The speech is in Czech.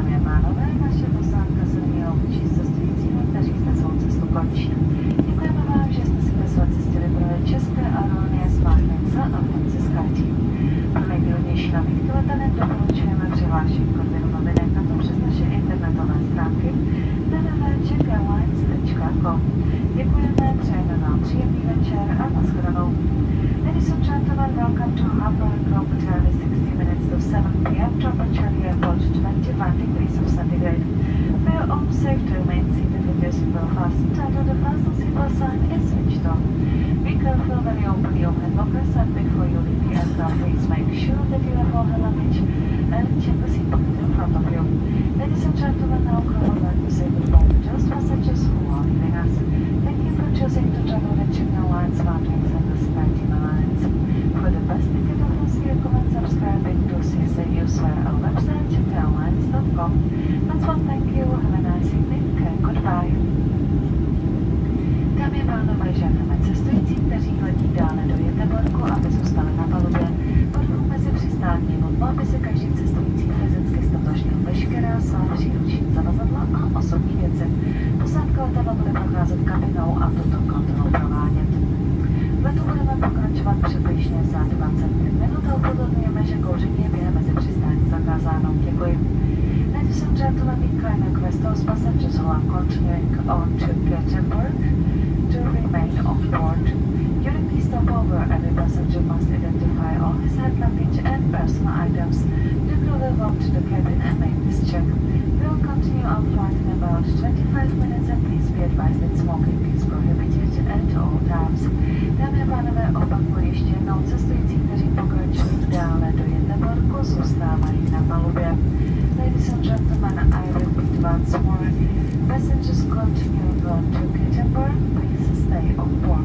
Dámy a pánové, naše posádka se nyní loučí s cestujícími, kteří zde svou cestu končí. Děkujeme vám, že jste si ve své cestě vybrali české aerolinie Smartwings a Franciskáti. Pro nejvýhodnější nabídky letenek doporučujeme přihlášení k odběru novinek na to přes naše internetové stránky www.checkairlines.com. Děkujeme, přejeme vám příjemný večer a nashledanou. Ladies and gentlemen, welcome to Hamburg, Global Journey 60 minutes to 7 p.m. Trumper Charlie Airport, 25 degrees of centigrade. For your own safety, remain seated with your seatbelt fastened until the fasten seatbelt sign is switched on. Be careful when you open your hand lockers and before you leave the aircraft, please make sure that you have all the luggage and check the seat pocket in front of you. Ladies and gentlemen, now come over to say goodbye to those passengers who are leaving us. Thank you for choosing to travel with Czech Airlines, Smartwings and the SkyTeam Alliance. For the best ticket offers, we recommend subscribing to CSA Newswire, our website, checkairlines.com. That's one, thank you, have a nice evening, and goodbye. Dámy a pánové, žádáme cestující, kteří letí dále do Göteborgu, aby zůstali na palubě. Po dobu mezi přistáním nutno, aby se každý cestující fyzicky ztotožnil veškerá svá příruční zavazadla a osobní věci. Posádka letadla bude procházet kabinou a tuto kontrolu provádět. V letu budeme pokračovat přibližně za 25 minut a upozorňujeme, že kouření je během mezi přistání zakázáno. Děkuji. Ladies and gentlemen, we kindly request those passengers who are continuing on to Göteborg to remain on board. During the stopover, every passenger must identify all his hand luggage and personal items. The crew will walk to the cabin and make this check. We will continue our flight in about 25 minutes and please be advised that smoking is prohibited at all times. Dámy a pánové, opakuji ještě jednou, cestující, kteří pokračují dále do Göteborgu, zůstávají na palubě. Ladies and gentlemen, I repeat once more, passengers continuing on to Göteborg, please stay on board.